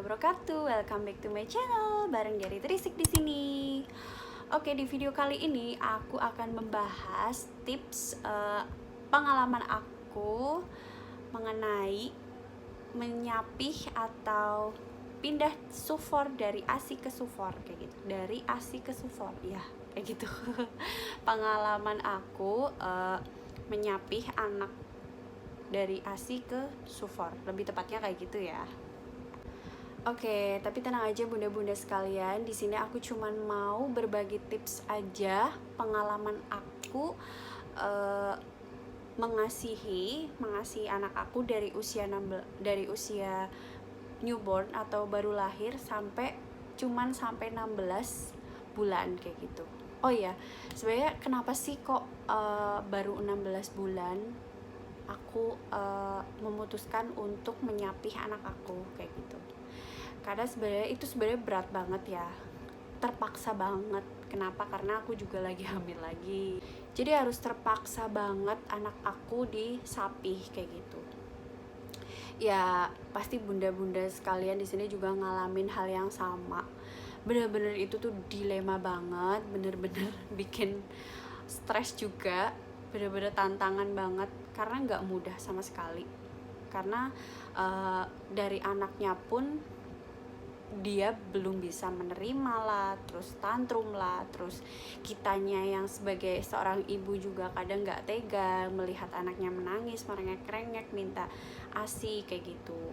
wabarakatuh. Welcome back to my channel bareng dari Trisik di sini. Oke, di video kali ini aku akan membahas tips pengalaman aku mengenai menyapih atau pindah sufor dari ASI ke sufor kayak gitu. Dari ASI ke sufor ya, kayak gitu. Pengalaman aku menyapih anak dari ASI ke sufor, lebih tepatnya kayak gitu ya. Oke, tapi tenang aja bunda-bunda sekalian, di sini aku cuman mau berbagi tips aja pengalaman aku mengasihi anak aku dari usia newborn atau baru lahir sampai 16 bulan kayak gitu. Oh iya, sebenarnya kenapa sih kok baru 16 bulan aku memutuskan untuk menyapih anak aku kayak gitu. Karena itu sebenarnya berat banget ya, terpaksa banget. Kenapa? Karena aku juga lagi hamil lagi, jadi harus terpaksa banget anak aku disapih kayak gitu. Ya pasti bunda-bunda sekalian di sini juga ngalamin hal yang sama. Bener-bener itu tuh dilema banget, bener-bener bikin stres juga, bener-bener tantangan banget karena nggak mudah sama sekali. Karena dari anaknya pun dia belum bisa menerima lah, terus tantrum lah, terus kitanya yang sebagai seorang ibu juga kadang nggak tega melihat anaknya menangis, merengek-rengek, minta ASI kayak gitu.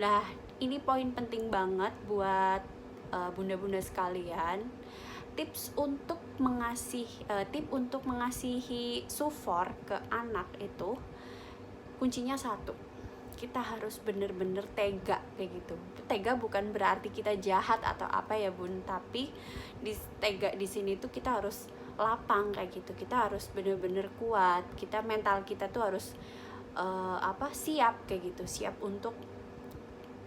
Nah, ini poin penting banget buat bunda-bunda sekalian. Tips untuk mengasihi sufor ke anak itu kuncinya satu, kita harus bener-bener tega kayak gitu. Tega bukan berarti kita jahat atau apa ya bun, tapi tega di sini tuh kita harus lapang kayak gitu. Kita harus bener-bener kuat. Mental kita tuh harus siap kayak gitu, siap untuk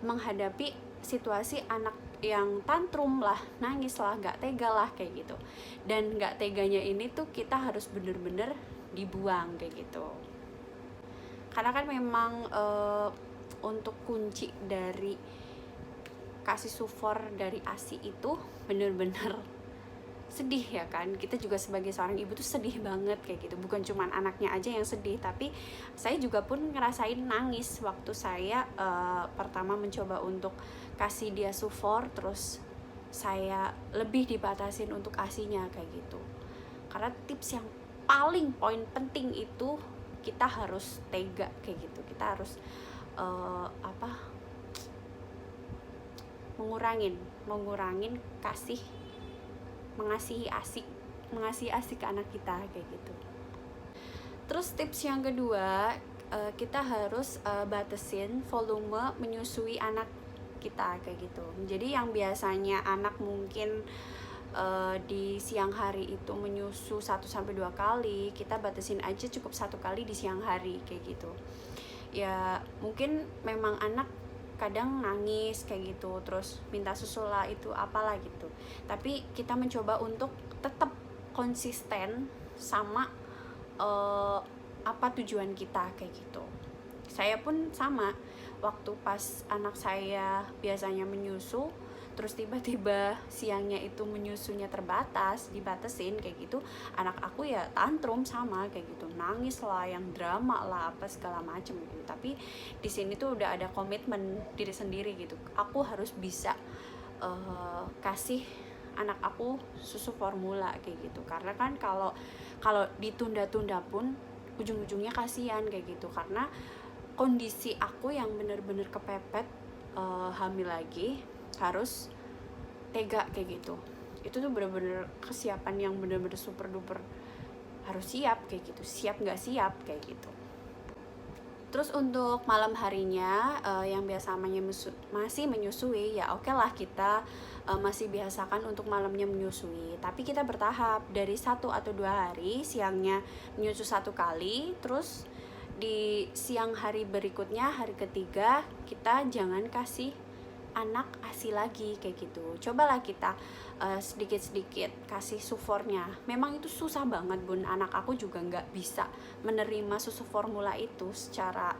menghadapi situasi anak yang tantrum lah, nangis lah, nggak tega lah kayak gitu. Dan nggak teganya ini tuh kita harus bener-bener dibuang kayak gitu. Karena kan memang untuk kunci dari kasih sufor dari ASI itu bener-bener sedih ya kan. Kita juga sebagai seorang ibu tuh sedih banget kayak gitu. Bukan cuma anaknya aja yang sedih, tapi saya juga pun ngerasain nangis waktu saya pertama mencoba untuk kasih dia sufor, terus saya lebih dibatasin untuk ASInya kayak gitu. Karena tips yang paling poin penting itu kita harus tega kayak gitu. Kita harus mengurangin mengasihi ASI ke anak kita kayak gitu. Terus tips yang kedua, kita harus batasin volume menyusui anak kita kayak gitu. Jadi yang biasanya anak mungkin di siang hari itu menyusu 1-2 kali, kita batasin aja cukup 1 kali di siang hari kayak gitu. Ya mungkin memang anak kadang nangis kayak gitu, terus minta susu lah, itu apalah gitu. Tapi kita mencoba untuk tetap konsisten sama apa tujuan kita kayak gitu. Saya pun sama, waktu pas anak saya biasanya menyusu, terus tiba-tiba siangnya itu menyusunya dibatasin kayak gitu, anak aku ya tantrum sama kayak gitu, nangis lah, yang drama lah, apa segala macem gitu. Tapi di sini tuh udah ada komitmen diri sendiri gitu, aku harus bisa kasih anak aku susu formula kayak gitu. Karena kan kalau ditunda-tunda pun ujung-ujungnya kasihan kayak gitu. Karena kondisi aku yang bener-bener kepepet hamil lagi, harus tega kayak gitu. Itu tuh bener-bener kesiapan yang bener-bener super duper harus siap kayak gitu. Siap nggak siap kayak gitu. Terus untuk malam harinya yang biasa masih menyusui, ya oke lah kita masih biasakan untuk malamnya menyusui. Tapi kita bertahap, dari 1 atau 2 hari siangnya menyusu 1 kali, terus di siang hari berikutnya, hari ketiga, kita jangan kasih anak ASI lagi kayak gitu. Cobalah kita sedikit-sedikit kasih sufornya. Memang itu susah banget bun, anak aku juga nggak bisa menerima susu formula itu secara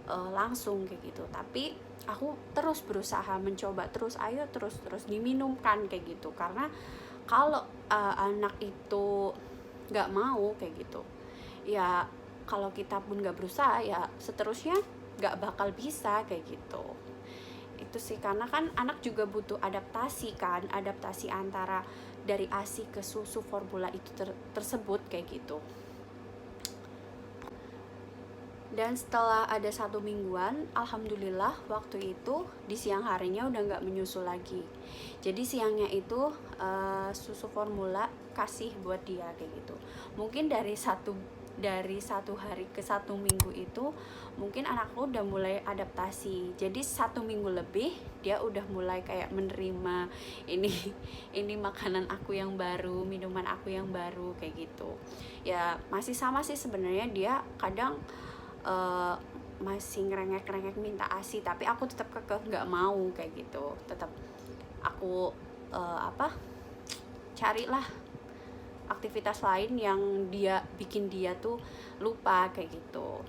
langsung kayak gitu. Tapi aku terus berusaha mencoba terus, ayo terus diminumkan kayak gitu. Karena kalau anak itu nggak mau kayak gitu, ya kalau kita pun nggak berusaha ya seterusnya nggak bakal bisa kayak gitu. Itu sih, karena kan anak juga butuh adaptasi kan, adaptasi antara dari ASI ke susu formula itu tersebut kayak gitu. Dan setelah ada 1 mingguan, alhamdulillah waktu itu di siang harinya udah nggak menyusu lagi. Jadi siangnya itu susu formula kasih buat dia kayak gitu. Mungkin dari satu hari ke 1 minggu itu mungkin anakku udah mulai adaptasi. Jadi 1 minggu lebih dia udah mulai kayak menerima ini makanan aku yang baru, minuman aku yang baru kayak gitu. Ya masih sama sih sebenarnya, dia kadang masih ngerengek minta ASI, tapi aku tetap kekeh nggak mau kayak gitu. Tetap aku carilah aktivitas lain yang dia bikin dia tuh lupa kayak gitu.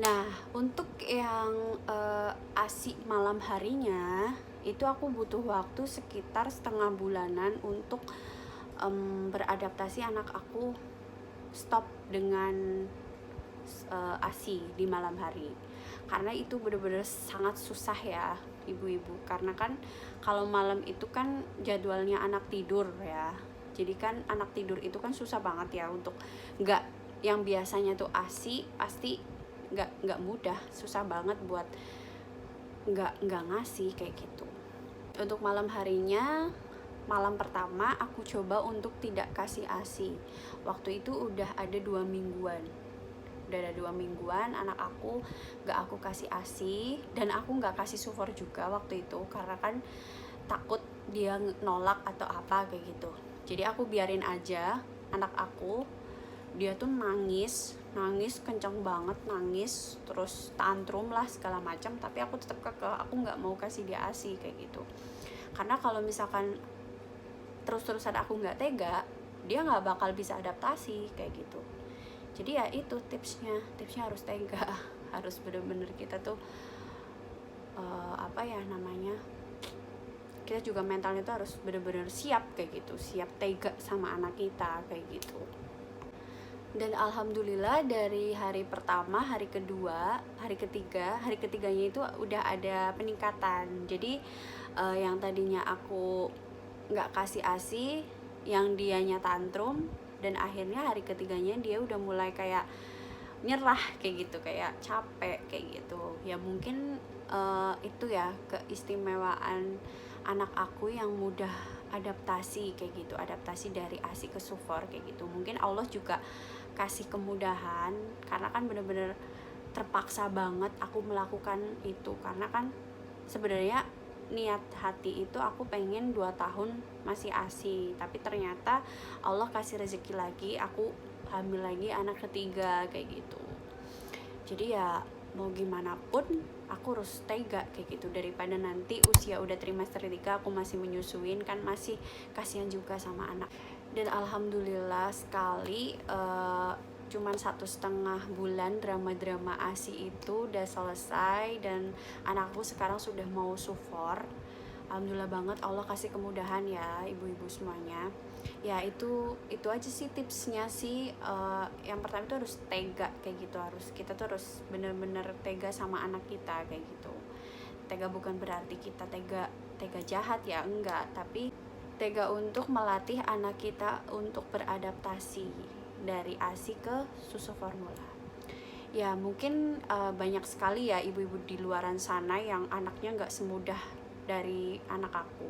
Nah, untuk yang ASI malam harinya itu aku butuh waktu sekitar 1/2 bulanan untuk beradaptasi anak aku stop dengan ASI di malam hari. Karena itu benar-benar sangat susah ya ibu-ibu, karena kan kalau malam itu kan jadwalnya anak tidur ya. Jadi kan anak tidur itu kan susah banget ya, untuk nggak, yang biasanya tuh ASI pasti nggak mudah, susah banget buat nggak ngasih kayak gitu. Untuk malam harinya, malam pertama aku coba untuk tidak kasih ASI. Waktu itu udah ada 2 mingguan. Anak aku gak aku kasih ASI, dan aku gak kasih sufor juga waktu itu, karena kan takut dia nolak atau apa kayak gitu. Jadi aku biarin aja anak aku, dia tuh nangis kenceng banget, nangis terus tantrum lah segala macam, tapi aku tetap kekeh, aku gak mau kasih dia ASI kayak gitu. Karena kalau misalkan terus-terusan aku nggak tega, dia nggak bakal bisa adaptasi kayak gitu. Jadi ya itu tipsnya harus tega, harus bener-bener kita tuh kita juga mentalnya tuh harus bener-bener siap kayak gitu, siap tega sama anak kita kayak gitu. Dan alhamdulillah dari hari pertama, hari kedua, hari ketiganya itu udah ada peningkatan. Jadi yang tadinya aku nggak kasih ASI, yang dianya tantrum, dan akhirnya hari ketiganya dia udah mulai kayak nyerah kayak gitu, kayak capek kayak gitu. Ya mungkin itu ya keistimewaan anak aku yang mudah adaptasi kayak gitu, adaptasi dari ASI ke sufor kayak gitu. Mungkin Allah juga kasih kemudahan, karena kan bener-bener terpaksa banget aku melakukan itu, karena kan sebenarnya niat hati itu aku pengen 2 tahun masih ASI, tapi ternyata Allah kasih rezeki lagi, aku hamil lagi anak ketiga kayak gitu. Jadi ya mau gimana pun aku harus tega kayak gitu, daripada nanti usia udah trimester 3 aku masih menyusuin, kan masih kasihan juga sama anak. Dan alhamdulillah sekali cuman 1,5 bulan drama ASI itu udah selesai, dan anakku sekarang sudah mau sufor. Alhamdulillah banget, Allah kasih kemudahan ya ibu-ibu semuanya. Ya itu aja sih tipsnya sih. Yang pertama itu harus tega kayak gitu, kita tuh harus bener-bener tega sama anak kita kayak gitu. Tega bukan berarti kita tega jahat ya, enggak, tapi tega untuk melatih anak kita untuk beradaptasi dari ASI ke susu formula. Ya mungkin banyak sekali ya ibu-ibu di luaran sana yang anaknya nggak semudah dari anak aku.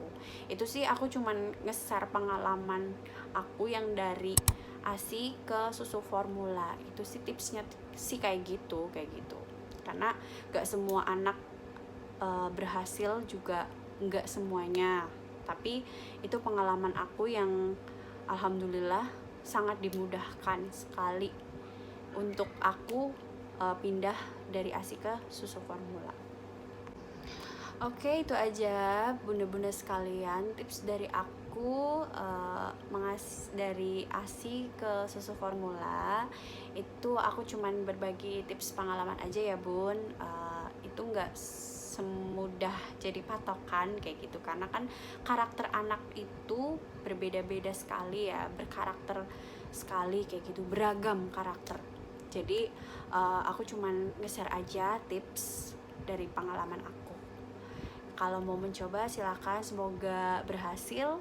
Itu sih aku cuman nge-share pengalaman aku yang dari ASI ke susu formula. Itu sih tipsnya sih kayak gitu. Karena nggak semua anak berhasil juga, nggak semuanya. Tapi itu pengalaman aku yang alhamdulillah sangat dimudahkan sekali untuk aku pindah dari ASI ke susu formula. Oke, itu aja bunda-bunda sekalian tips dari aku, dari ASI ke susu formula. Itu aku cuman berbagi tips pengalaman aja ya bun. Itu nggak semudah jadi patokan kayak gitu, karena kan karakter anak itu berbeda-beda sekali ya, berkarakter sekali kayak gitu, beragam karakter. Jadi aku cuman nge-share aja tips dari pengalaman aku. Kalau mau mencoba silakan, semoga berhasil.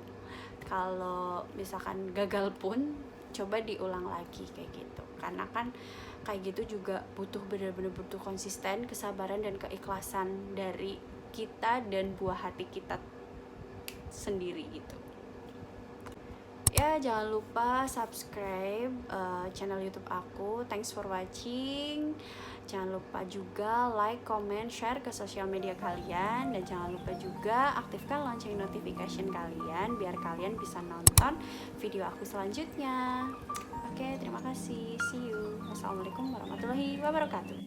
Kalau misalkan gagal pun coba diulang lagi kayak gitu, karena kan kayak gitu juga butuh benar-benar butuh konsisten, kesabaran dan keikhlasan dari kita dan buah hati kita sendiri gitu. Ya, jangan lupa subscribe channel YouTube aku. Thanks for watching. Jangan lupa juga like, comment, share ke sosial media kalian, dan jangan lupa juga aktifkan lonceng notification kalian biar kalian bisa nonton video aku selanjutnya. Oke, terima kasih. See you. Wassalamualaikum warahmatullahi wabarakatuh.